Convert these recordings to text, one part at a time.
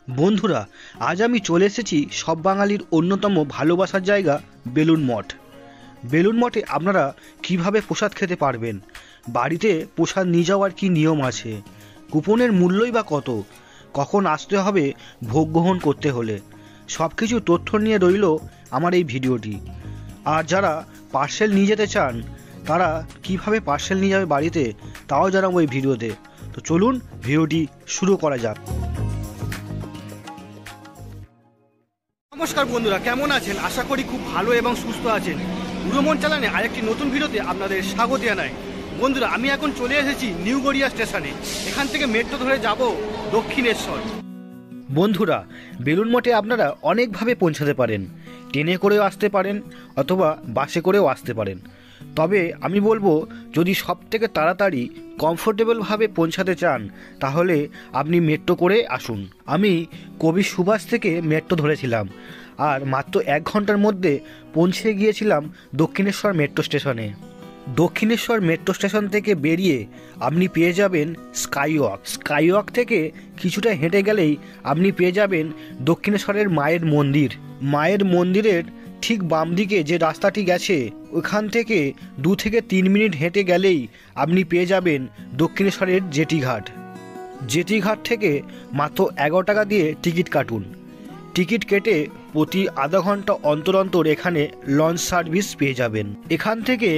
বন্ধুরা, আজ আমি চলে এসেছি সব বাঙালির অন্যতম ভালোবাসার জায়গা বেলুড় মঠ। বেলুড় মঠে আপনারা কিভাবে প্রসাদ খেতে পারবেন, বাড়িতে প্রসাদ নিয়ে যাওয়ার কী নিয়ম আছে, কুপনের মূল্যই বা কত, কখন আসতে হবে ভোগ গ্রহণ করতে হলে, সব কিছু তথ্য নিয়ে রইল আমার এই ভিডিওটি। আর যারা পার্সেল নিয়ে যেতে চান তারা কিভাবে পার্সেল নিয়ে যাবে বাড়িতে তাও জানাবো এই ভিডিওতে। তো চলুন ভিডিওটি শুরু করা যাক। নমস্কার বন্ধুরা, কেমন আছেন? আশা করি খুব ভালো এবং সুস্থ আছেন। উড়োমন চালানে আরেকটি নতুন ভিডিওতে আপনাদের স্বাগত জানাই। বন্ধুরা, আমি এখন চলে এসেছি নিউ গড়িয়া স্টেশনে। এখান থেকে মেট্রো ধরে যাব দক্ষিণেশ্বর। বন্ধুরা, বেলুড় মঠে আপনারা অনেকভাবে পৌঁছাতে পারেন। ট্রেনে করেও আসতে পারেন অথবা বাসে করেও আসতে পারেন। তবে আমি বলবো, যদি সব থেকে তাড়াতাড়ি কমফোর্টেবলভাবে পৌঁছাতে চান তাহলে আপনি মেট্রো করে আসুন। আমি কবি সুভাষ থেকে মেট্রো ধরেছিলাম আর মাত্র 1 ঘন্টার মধ্যে পৌঁছে গিয়েছিলাম দক্ষিণেশ্বর মেট্রো স্টেশনে। দক্ষিণেশ্বর মেট্রো স্টেশন থেকে বেরিয়ে আপনি পেয়ে যাবেন স্কাইওয়াক। স্কাইওয়াক থেকে কিছুটা হেঁটে গেলেই আপনি পেয়ে যাবেন দক্ষিণেশ্বরের মায়ের মন্দির। মায়ের মন্দিরের ঠিক বাম দিকে যে রাস্তাটি গেছে ওখান থেকে 2 থেকে 3 মিনিট হেঁটে গেলেই আপনি পেয়ে যাবেন দক্ষিণেশ্বরের জেটিঘাট। জেটিঘাট থেকে মাত্র 11 টাকা দিয়ে টিকিট কাটুন। টিকিট কেটে প্রতি আধা ঘন্টা অন্তর অন্তর এখানে লঞ্চ সার্ভিস পেয়ে যাবেন। এখান থেকে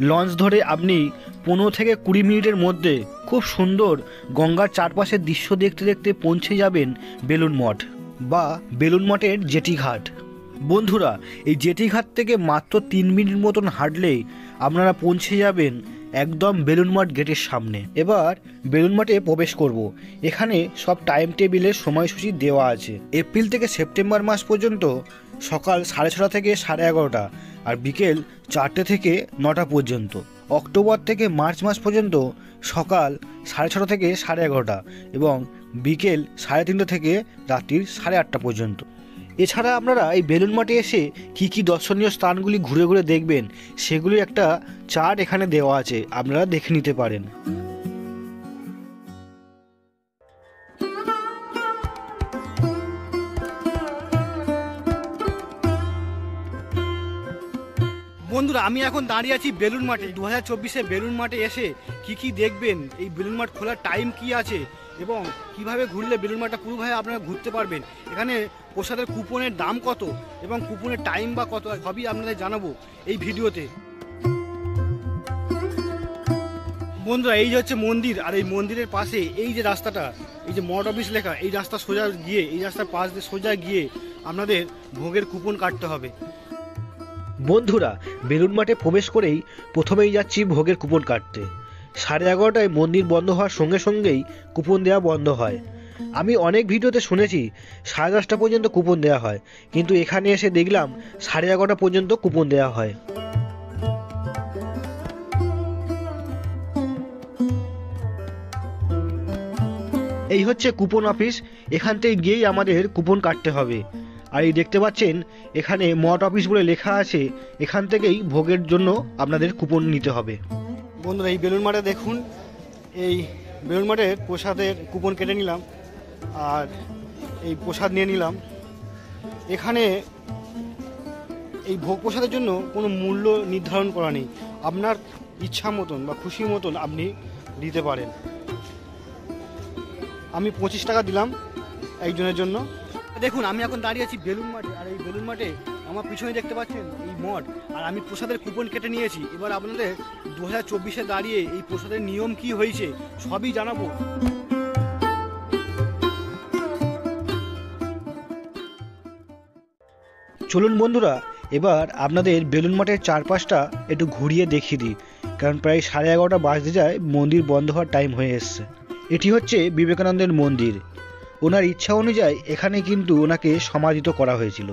লঞ্চ ধরে আপনি 15 থেকে 20 মিনিটের মধ্যে খুব সুন্দর গঙ্গার চারপাশের দৃশ্য দেখতে দেখতে পৌঁছে যাবেন বেলুড় মঠ বা বেলুড় মঠের জেটিঘাট। বন্ধুরা, এই জেটিঘাট থেকে মাত্র 3 মিনিট মতন হাঁটলেই আপনারা পৌঁছে যাবেন একদম বেলুড় মঠ গেটের সামনে। এবার বেলুড় মঠে প্রবেশ করব। এখানে সব টাইম টেবিলের সময়সূচি দেওয়া আছে। এপ্রিল থেকে সেপ্টেম্বর মাস পর্যন্ত সকাল 6:30 থেকে 11:30 আর বিকেল 4টে থেকে 9টা পর্যন্ত। অক্টোবর থেকে মার্চ মাস পর্যন্ত সকাল 6:30 থেকে 11:30 এবং বিকেল 3:30 থেকে রাত্রির 8:30 পর্যন্ত। এছাড়া আপনারা এই বেলুড় মঠে এসে কি কি দর্শনীয় স্থানগুলি ঘুরে ঘুরে দেখবেন সেগুলি একটা চার্ট এখানে দেওয়া আছে, আপনারা দেখে নিতে পারেন। বন্ধুরা, আমি এখন দাঁড়িয়ে আছি বেলুড় মঠে। 2024-এ বেলুড় মঠে এসে কি কি দেখবেন, এই বেলুড় মঠ খোলার টাইম কি আছে এবং কিভাবে ঘুরলে বেলুড় মঠটা পুরোভাবে আপনারা ঘুরতে পারবেন, এখানে প্রসাদের কুপনের দাম কত এবং কুপনের টাইম বা কত, সবই আপনাদের জানাবো এই ভিডিওতে। বন্ধুরা, এই যে হচ্ছে মন্দির, আর এই মন্দিরের পাশে এই যে রাস্তাটা, এই যে মঠ অফিস লেখা, এই রাস্তা সোজা গিয়ে, এই রাস্তার পাশ দিয়ে সোজা গিয়ে আপনাদের ভোগের কুপন কাটতে হবে। বন্ধুরা, বেলুড় মঠে প্রবেশ করেই প্রথমেই যাচ্ছি ভোগের কুপন কাটতে। 11:30টায় মন্দির বন্ধ হওয়ার সঙ্গে সঙ্গেই কুপন দেওয়া বন্ধ হয়। আমি অনেক ভিডিওতে শুনেছি 10:30 পর্যন্ত কুপন দেওয়া হয়, কিন্তু এখানে এসে দেখলাম 11:30 পর্যন্ত কুপন দেওয়া হয়। এই হচ্ছে কুপন অফিস। এখান থেকে গিয়েই আমাদের কুপন কাটতে হবে। আর এই দেখতে পাচ্ছেন এখানে মঠ অফিস বলে লেখা আছে, এখান থেকেই ভোগের জন্য আপনাদের কুপন নিতে হবে। বন্ধুরা, এই বেলুড় মঠে দেখুন, এই বেলুড় মঠের প্রসাদের কুপন কেটে নিলাম আর এই প্রসাদ নিয়ে নিলাম। এখানে এই ভোগ প্রসাদের জন্য কোনো মূল্য নির্ধারণ করা নেই, আপনার ইচ্ছা মতন বা খুশি মতন আপনি দিতে পারেন। আমি 25 টাকা দিলাম একজনের জন্য। দেখুন, আমি এখন দাঁড়িয়ে আছি বেলুড় মঠে, আর এই বেলুড় মঠে আমার পিছনে দেখতে পাচ্ছেন এই মঠ, আর আমি প্রসাদের কুপন কেটে নিয়েছি। এবার আপনাদের 2024-এ দাঁড়িয়ে এই প্রসাদের নিয়ম কি হয়েছে সবই জানাবো। চলুন বন্ধুরা, এবার আপনাদের বেলুড় মঠের চারপাশটা একটু ঘুরিয়ে দেখিয়ে দিই, কারণ প্রায় 11:30 বাজতে যায়, মন্দির বন্ধ হওয়ার টাইম হয়ে এসছে। এটি হচ্ছে বিবেকানন্দের মন্দির। ওনার ইচ্ছা অনুযায়ী এখানে কিন্তু ওনাকে সমাধিত করা হয়েছিল,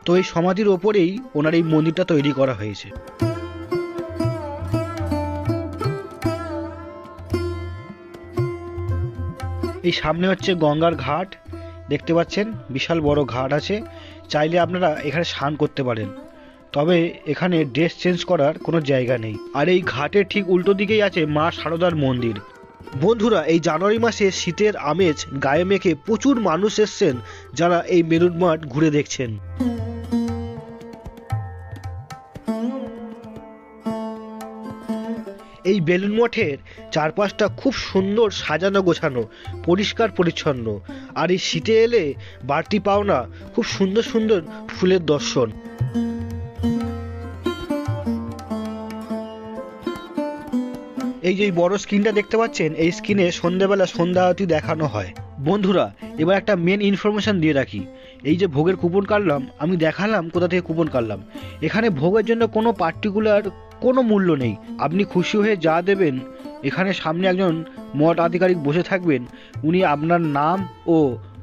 তো এই সমাধির ওপরেই ওনার এই মন্দিরটা তৈরি করা হয়েছে। এই সামনে হচ্ছে গঙ্গার ঘাট, দেখতে পাচ্ছেন বিশাল বড় ঘাট আছে। চাইলে আপনারা এখানে স্নান করতে পারেন, তবে এখানে ড্রেস চেঞ্জ করার কোনো জায়গা নেই। আর এই ঘাটের ঠিক উল্টো দিকেই আছে মা সারদার মন্দির। বন্ধুরা, এই জানুয়ারি মাসে শীতের আমেজ গায়ে মেখে প্রচুর মানুষ এসছেন যারা এই বেলুন মাঠ ঘুরে দেখছেন। এই বেলুন মঠের চারপাশটা খুব সুন্দর সাজানো গোছানো, পরিষ্কার পরিচ্ছন্ন। আর এই শীতে এলে বাড়তি পাওনা খুব সুন্দর সুন্দর ফুলের দর্শন। এই যে বড় স্ক্রিনটা দেখতে পাচ্ছেন, এই স্ক্রিনে সন্ধ্যাবেলা সন্ধ্যা আরতি দেখানো হয়। বন্ধুরা, এবার একটা মেন ইনফরমেশন দিয়ে রাখি। এই যে ভোগের কুপন কাটলাম, আমি দেখালাম কোথা থেকে কুপন কাটলাম। এখানে ভোগের জন্য কোনো পার্টিকুলার কোনো মূল্য নেই, আপনি খুশি হয়ে যা দেবেন। এখানে সামনে একজন মঠ আধিকারিক বসে থাকবেন, উনি আপনার নাম ও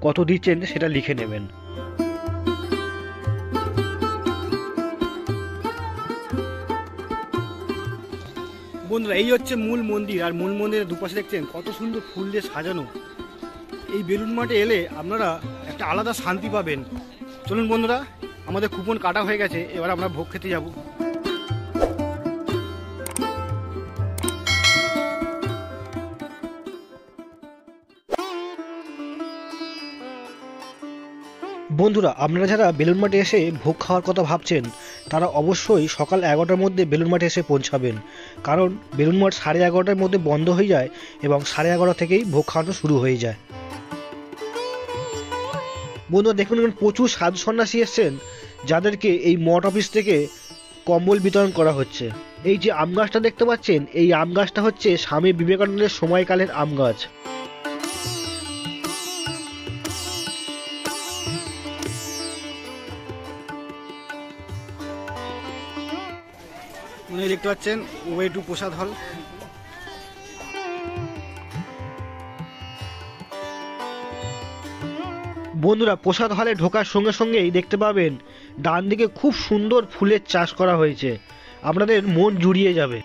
কত দিচ্ছেন সেটা লিখে নেবেন। বন্ধুরা, এই হচ্ছে মূল মন্দির, আর মূল মন্দিরের দুপাশে দেখছেন কত সুন্দর ফুল দিয়ে সাজানো। এই বেলুন মাঠে এলে আপনারা একটা আলাদা শান্তি পাবেন। চলুন বন্ধুরা, আমাদের কুপন কাটা হয়ে গেছে, এবার আমরা ভোগ খেতে যাব। বন্ধুরা, আপনারা যারা বেলুন মাঠে এসে ভোগ খাওয়ার কথা ভাবছেন তারা অবশ্যই সকাল 11টার মধ্যে বেলুন মাঠে এসে পৌঁছাবেন, কারণ বেলুন মাঠ 11:30টার মধ্যে বন্ধ হয়ে যায় এবং 11:30 থেকেই ভোগ খাওয়ানো শুরু হয়ে যায়। বন্ধুরা দেখুন, প্রচুর সাধু সন্ন্যাসী এসছেন যাদেরকে এই মঠ অফিস থেকে কম্বল বিতরণ করা হচ্ছে। এই যে আম গাছটা দেখতে পাচ্ছেন, এই আম গাছটা হচ্ছে স্বামী বিবেকানন্দের সময়কালের আম গাছ। উনি দেখতে পাচ্ছেন ওয়ে টু প্রসাদ হল। বন্ধুরা, প্রসাদ হলে ঢোকার সঙ্গে সঙ্গেই দেখতে পাবেন ডান দিকে খুব সুন্দর ফুলের চাষ করা হয়েছে, আপনাদের মন জুড়িয়ে যাবে।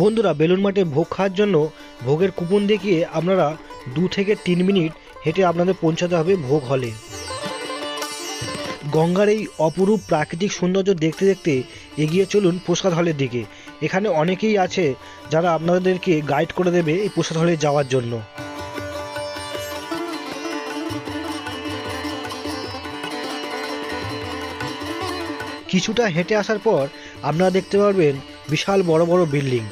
বন্ধুরা, বেলুন মাঠে ভোগ খাওয়ার জন্য ভোগের কুপন দেখিয়ে আপনারা 2 থেকে 3 মিনিট হেঁটে আপনাদের পৌঁছাতে হবে ভোগ হলে। গঙ্গার এই অপরূপ প্রাকৃতিক সৌন্দর্য দেখতে দেখতে এগিয়ে চলুন প্রসাদ হলের দিকে। এখানে অনেকেই আছে যারা আপনাদেরকে গাইড করে দেবে এই প্রসাদ হলে যাওয়ার জন্য। কিছুটা হেঁটে আসার পর আপনারা দেখতে পারবেন বিশাল বড় বড় বিল্ডিং,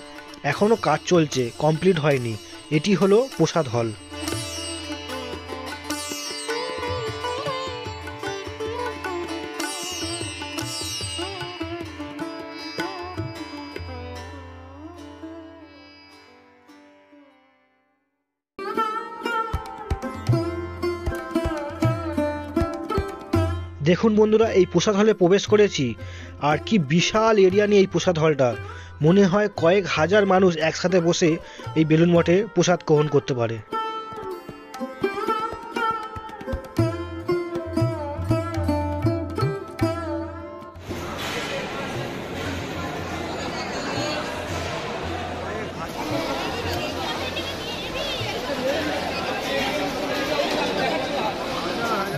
এখনো কাজ চলছে, কমপ্লিট হয়নি। এটি হলো প্রসাদ হল। দেখুন বন্ধুরা, এই প্রসাদ হলে প্রবেশ করেছি, আর কি বিশাল এরিয়া নিয়ে এই প্রসাদ হলটা। মনে হয় কয়েক হাজার মানুষ একসাথে বসে এই বেলুন মঠে প্রসাদ গ্রহণ করতে পারে।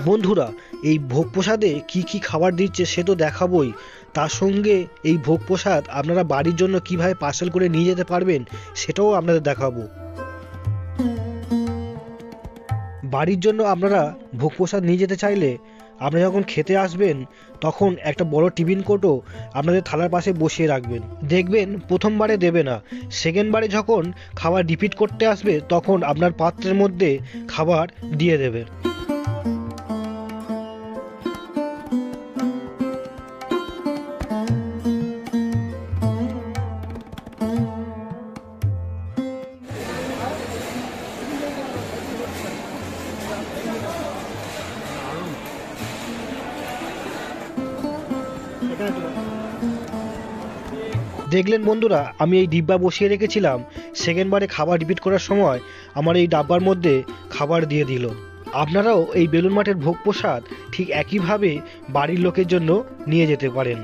বন্ধুরা, এই ভোগ প্রসাদে কি কি খাবার দিচ্ছে সে তো দেখাবই, তার সঙ্গে এই ভোগ প্রসাদ আপনারা বাড়ির জন্য কিভাবে পার্সেল করে নিয়ে যেতে পারবেন সেটাও আপনাদের দেখাবো। বাড়ির জন্য আপনারা ভোগ প্রসাদ নিয়ে যেতে চাইলে আপনারা যখন খেতে আসবেন তখন একটা বড় টিফিন কোটো আপনাদের থালার পাশে বসিয়ে রাখবেন। দেখবেন প্রথমবারে দেবে না, সেকেন্ডবারে যখন খাবার রিপিট করতে আসবে তখন আপনার পাত্রের মধ্যে খাবার দিয়ে দেবে। দেখলেন বন্ধুরা, আমি এই ডিব্বা বসিয়ে রেখেছিলাম, সেকেন্ডবারে খাবার রিপিট করার সময় আমার এই ডাব্বার মধ্যে খাবার দিয়ে দিল। আপনারাও এই বেলুন মাঠের ভোগ প্রসাদ ঠিক একইভাবে বাড়ির লোকের জন্য নিয়ে যেতে পারেন।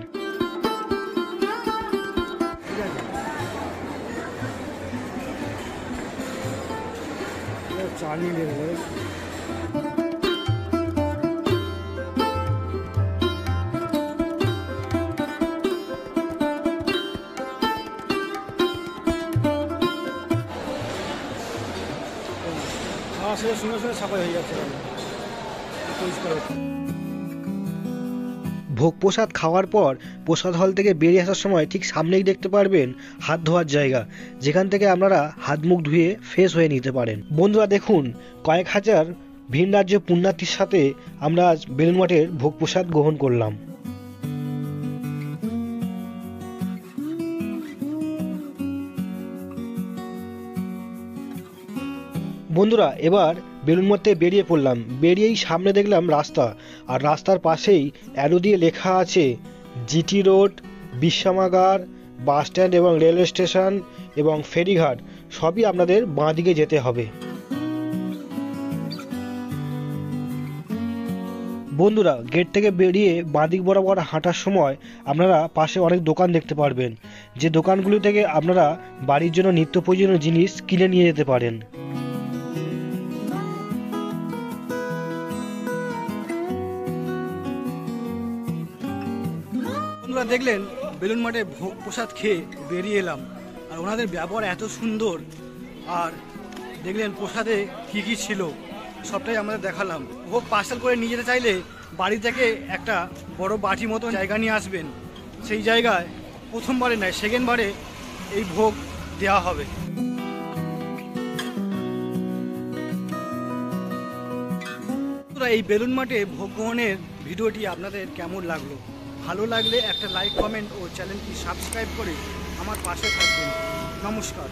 সাথে সঙ্গে সঙ্গে সাফাই হয়ে যাচ্ছে, পরিষ্কার হচ্ছে। ভোগ প্রসাদ খাওয়ার পর প্রসাদ হল থেকে বেরিয়ে আসার সময় ঠিক সামনেই দেখতে পারবেন হাত ধোয়ার জায়গা, যেখান থেকে আপনারা হাত মুখ ধুয়ে ফ্রেশ হয়ে নিতে পারেন। বন্ধুরা দেখুন, কয়েক হাজার ভিন রাজ্য পুণ্যার্থীর সাথে আমরা আজ বেলুন মঠের ভোগ প্রসাদ গ্রহণ করলাম। বন্ধুরা এবার বেলুন মঠ থেকে বেরিয়ে পড়লাম। বেরিয়েই সামনে দেখলাম রাস্তা, আর রাস্তার পাশেই অ্যারো দিয়ে লেখা আছে জিটি রোড, বিশ্রামাগার, বাস স্ট্যান্ড এবং রেলওয়ে স্টেশন এবং ফেরিঘাট, সবই আপনাদের বাঁ দিকে যেতে হবে। বন্ধুরা গেট থেকে বেরিয়ে বাঁদিক বরাবর হাঁটার সময় আপনারা পাশে অনেক দোকান দেখতে পারবেন, যে দোকানগুলি থেকে আপনারা বাড়ির জন্য নিত্য প্রয়োজনীয় জিনিস কিনে নিয়ে যেতে পারেন। বন্ধুরা দেখলেন বেলুন মঠে ভোগ প্রসাদ খেয়ে বেরিয়ে এলাম, আর ওনাদের ব্যবহার এত সুন্দর, আর দেখলেন প্রসাদে কী কী ছিল সবটাই আমাদের দেখালাম। ভোগ পার্সেল করে নিয়ে যেতে চাইলে বাড়ি থেকে একটা বড় বাটি মতো জায়গা নিয়ে আসবেন, সেই জায়গায় প্রথমবারে নয় সেকেন্ডবারে এই ভোগ দেওয়া হবে। এই বেলুন মঠে ভোগ গ্রহণের ভিডিওটি আপনাদের কেমন লাগলো? ভালো লাগলে একটা লাইক, কমেন্ট ও চ্যানেলটি সাবস্ক্রাইব করে আমার পাশে থাকবেন। নমস্কার।